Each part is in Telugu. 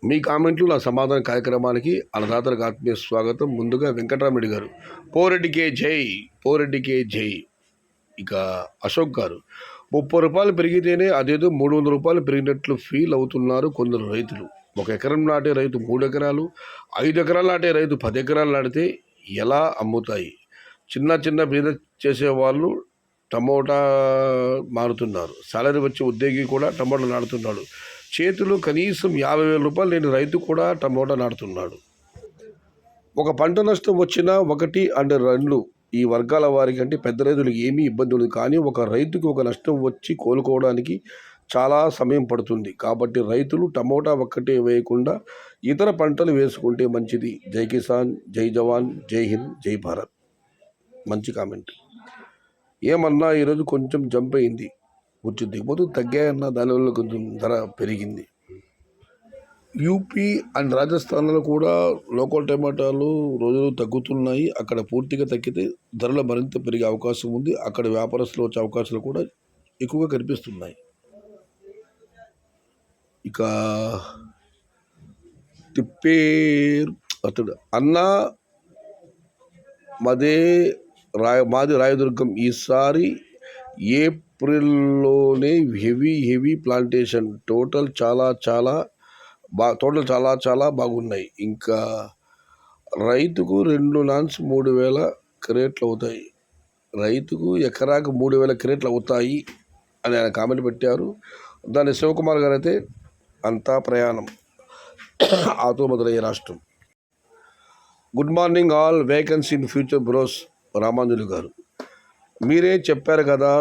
మీ కామెంట్లు నా సమాధాన కార్యక్రమానికి అన్నదాతలకు ఆత్మీయ స్వాగతం. ముందుగా వెంకటరామరెడ్డి గారు, పోరెడ్డికే జై, పోరెడ్డికే జై. ఇక అశోక్ గారు, 30 రూపాయలు పెరిగితేనే అదేదో 300 రూపాయలు పెరిగినట్లు ఫీల్ అవుతున్నారు కొందరు రైతులు. 1 ఎకరం నాటే రైతు 3 ఎకరాలు, 5 ఎకరాలు నాటే రైతు 10 ఎకరాలు నాటితే ఎలా అమ్ముతాయి? చిన్న బిజినెస్ చేసేవాళ్ళు టమోటా మారుతున్నారు. సాలరీ వచ్చే ఉద్యోగి కూడా టమోటా నాటుతున్నాడు. చేతిలో కనీసం 50,000 రూపాయలు లేని రైతు కూడా టమోటా నాటుతున్నాడు. ఒక పంట నష్టం వచ్చినా 1 అండ్ 2 ఈ వర్గాల వారికి అంటే పెద్ద రైతులకు ఏమీ ఇబ్బంది ఉండదు. కానీ ఒక రైతుకి ఒక నష్టం వచ్చి కోలుకోవడానికి చాలా సమయం పడుతుంది. కాబట్టి రైతులు టమోటా ఒక్కటే వేయకుండా ఇతర పంటలు వేసుకుంటే మంచిది. జై కిసాన్, జై జవాన్, జై హింద్, జై భారత్. మంచి కామెంట్. ఏమన్నా ఈరోజు కొంచెం జంప్ అయింది, కొంచెం దిగుబడులు తగ్గాయన్న దానివల్ల కొంచెం ధర పెరిగింది. యూపీ అండ్ రాజస్థాన్లో కూడా లోకల్ టమాటాలు రోజులు తగ్గుతున్నాయి. అక్కడ పూర్తిగా తగ్గితే ధరలు మరింత పెరిగే అవకాశం ఉంది. అక్కడ వ్యాపారస్తులు వచ్చే అవకాశాలు కూడా ఎక్కువగా కనిపిస్తున్నాయి. ఇక తిప్పేరు అతడు అన్న మాది రాయదుర్గం. ఈసారి ఏప్రిల్లోనే హెవీ ప్లాంటేషన్. టోటల్ చాలా బాగున్నాయి. ఇంకా రైతుకు 2 లాన్స్ 3,000 క్రేట్లు అవుతాయి. రైతుకు ఎకరాకు 3,000 క్రేట్లు అవుతాయి అని ఆయన కామెంట్ పెట్టారు. దాని శివకుమార్ గారు అయితే అంతా ప్రయాణం ఆతో మొదలయ్యే రాష్ట్రం. Good morning all. Vacancy in future bros. Ramanjali గారు, మీరే చెప్పారు కదా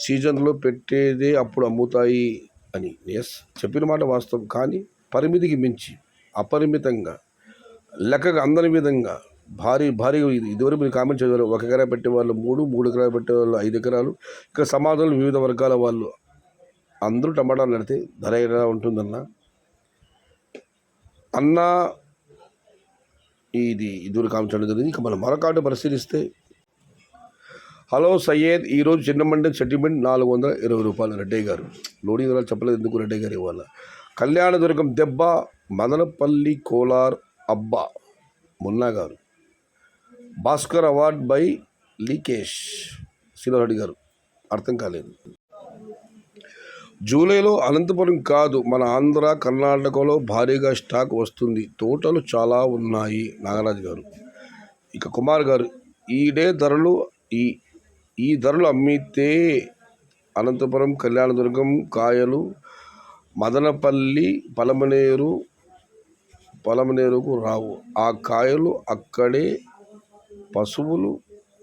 సీజన్లో పెట్టేదే అప్పుడు అమ్ముతాయి అని. ఎస్, చెప్పిన మాట వాస్తవం. కానీ పరిమితికి మించి అపరిమితంగా లెక్కగా అందని విధంగా భారీగా ఇదివరకు మీరు కామెంట్ చదివారు. 1 ఎకరా పెట్టేవాళ్ళు 3 ఎకరాలు పెట్టేవాళ్ళు 5 ఎకరాలు. ఇక సమాజంలో వివిధ వర్గాల వాళ్ళు అందరూ టమాటాలు నడితే ధర ఎలా ఉంటుందన్నా ఇది ఇదివరకు కామెంట్ చేయడం జరిగింది. ఇక మనం మరొకటి పరిశీలిస్తే, హలో సయ్యద్, ఈరోజు చిన్న మండి సెటిల్మెంట్ 420 రూపాయలు. రెడ్డయ్య గారు, లోడింగ్ ధరలు చెప్పలేదు ఎందుకు రెడ్డయ్య గారు ఇవ్వాలి. కళ్యాణదుర్గం దెబ్బ, మదనపల్లి కోలార్ అబ్బా. మున్నా గారు, భాస్కర్ అవార్డ్ బై లీకేష్. శ్రీనివారెడ్డి గారు, అర్థం కాలేదు. జూలైలో అనంతపురం కాదు మన ఆంధ్ర కర్ణాటకలో భారీగా స్టాక్ వస్తుంది. తోటలు చాలా ఉన్నాయి. నాగరాజు గారు. ఇక కుమార్ గారు, ఈ ధరలు అమ్మితే అనంతపురం, కళ్యాణదుర్గం కాయలు మదనపల్లి పలమనేరుకు రావు. ఆ కాయలు అక్కడే పశువులు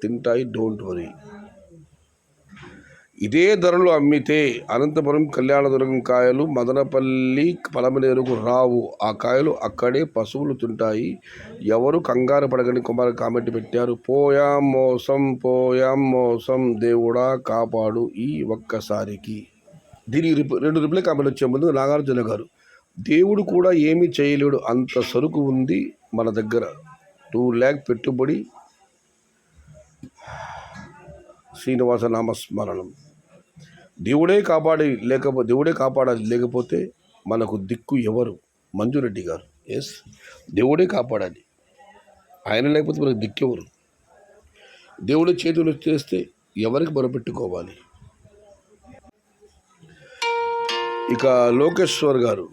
తింటాయి. Don't worry. ఇదే ధరలు అమ్మితే అనంతపురం, కళ్యాణదుర్గం కాయలు మదనపల్లి, పలమనేరుకు రావు. ఆ కాయలు అక్కడే పశువులు తింటాయి. ఎవరు కంగారు పడగని కుమార్ కామెంట్ పెట్టారు. పోయాం మోసం దేవుడా కాపాడు ఈ ఒక్కసారికి. దీనికి 2 రిప్లై కామెంట్ వచ్చే ముందు నాగార్జున గారు, దేవుడు కూడా ఏమీ చేయలేడు, అంత సరుకు ఉంది మన దగ్గర. 2 lakh పెట్టుబడి. శ్రీనివాస నామస్మరణం. దేవుడే కాపాడాలి, లేకపోతే మనకు దిక్కు ఎవరు? మంజురెడ్డి గారు, ఎస్, దేవుడే కాపాడాలి, ఆయన లేకపోతే మనకు దిక్కు ఎవరు? దేవుడి చేతులు చేస్తే ఎవరికి మొరపెట్టుకోవాలి? ఇక లోకేశ్వర్ గారు,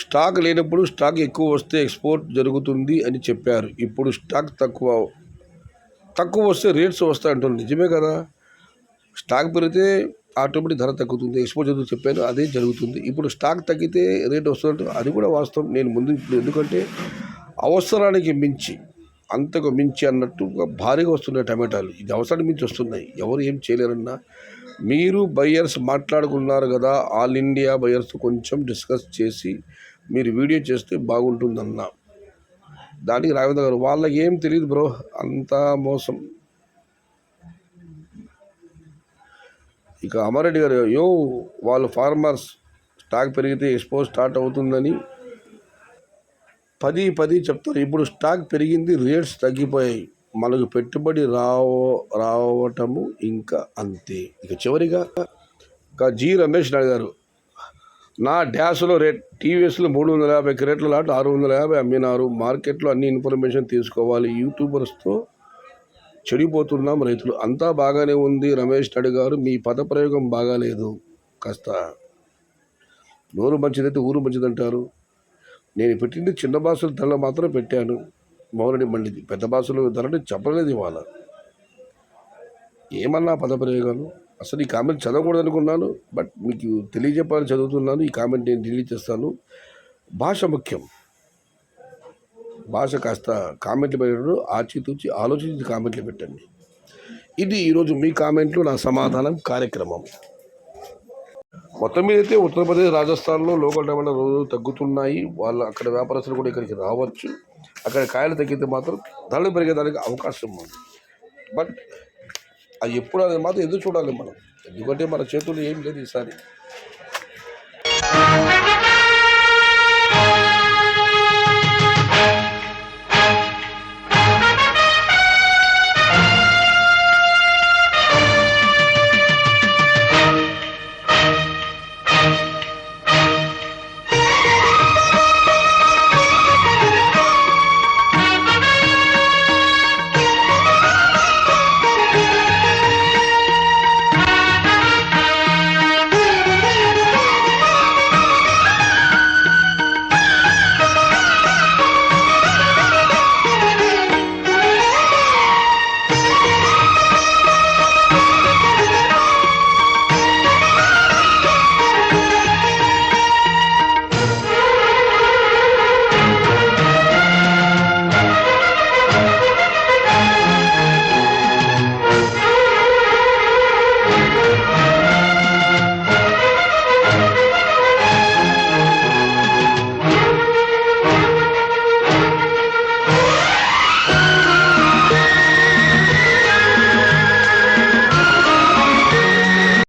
స్టాక్ లేనప్పుడు స్టాక్ ఎక్కువ వస్తే ఎక్స్పోర్ట్ జరుగుతుంది అని చెప్పారు. ఇప్పుడు స్టాక్ తక్కువ వస్తే రేట్స్ వస్తాయంటుంది. నిజమే కదా, స్టాక్ పెరిగితే ఆటోమేటిక్ ధర తగ్గుతుంది. ఎక్స్పోర్ట్ జరుగుతుంది చెప్పాను, అదే జరుగుతుంది. ఇప్పుడు స్టాక్ తగ్గితే రేట్ వస్తుందంటే అది కూడా వాస్తవం. నేను ముందు ఇప్పుడు ఎందుకంటే అవసరానికి మించి, అంతకు మించి అన్నట్టుగా భారీగా వస్తున్నాయి టమాటాలు. ఇది అవసరానికి మించి వస్తున్నాయి, ఎవరు ఏం చేయలేరన్నా. మీరు బయ్యర్స్ మాట్లాడుకున్నారు కదా, ఆల్ ఇండియా బయ్యర్స్ కొంచెం డిస్కస్ చేసి మీరు వీడియో చేస్తే బాగుంటుందన్న. దానికి రాఘవేంద్ర గారు, వాళ్ళకి ఏం తెలియదు బ్రో, అంతా మోసం. ఇక అమరెడ్డి గారు, వాళ్ళు ఫార్మర్స్ స్టాక్ పెరిగితే ఎక్స్పోర్ట్ స్టార్ట్ అవుతుందని పది చెప్తారు. ఇప్పుడు స్టాక్ పెరిగింది, రేట్స్ తగ్గిపోయాయి, మనకు పెట్టుబడి రావటము ఇంకా అంతే. ఇక చివరిగా జి రమేష్ నాయుడు గారు, నా డ్యాస్లో రేట్ టీవీఎస్లో 350 క్రేట్ల లాట్ 650 అమ్మినారు. మార్కెట్లో అన్ని ఇన్ఫర్మేషన్ తీసుకోవాలి. యూట్యూబర్స్తో చెడిపోతున్నాం రైతులు. అంతా బాగానే ఉంది రమేష్ నాయుడు గారు, మీ పదప్రయోగం బాగాలేదు. కాస్త నోరు మంచిదైతే ఊరు మంచిదంటారు. నేను పెట్టింది చిన్న బాసుల ధరలు మాత్రం పెట్టాను. మౌరడి మండిది పెద్ద బాసులు ధరని చెప్పలేదు ఇవాళ. ఏమన్నా పదప్రయోగాలు. అసలు ఈ కామెంట్ చదవకూడదు అనుకున్నాను, బట్ మీకు తెలియజెప్పాలని చదువుతున్నాను. ఈ కామెంట్ నేను డిలీట్ చేస్తాను. భాష ముఖ్యం. భాష కాస్త కామెంట్లు పెట్టడం ఆచితూచి ఆలోచించి కామెంట్లు పెట్టండి. ఇది ఈరోజు మీ కామెంట్లు నా సమాధానం కార్యక్రమం. మొత్తం మీద అయితే ఉత్తరప్రదేశ్, రాజస్థాన్లో లోకల్ టమాటా రోజు తగ్గుతున్నాయి. వాళ్ళు అక్కడ వ్యాపారస్తులు కూడా ఇక్కడికి రావచ్చు. అక్కడ కాయలు తగ్గితే మాత్రం ధరలు పెరిగేదానికి అవకాశం ఉంది. బట్ అది ఎప్పుడు అనేది మాత్రం ఎదురు చూడాలి మనం, ఎందుకంటే మన చేతుల్లో ఏం లేదు ఈసారి.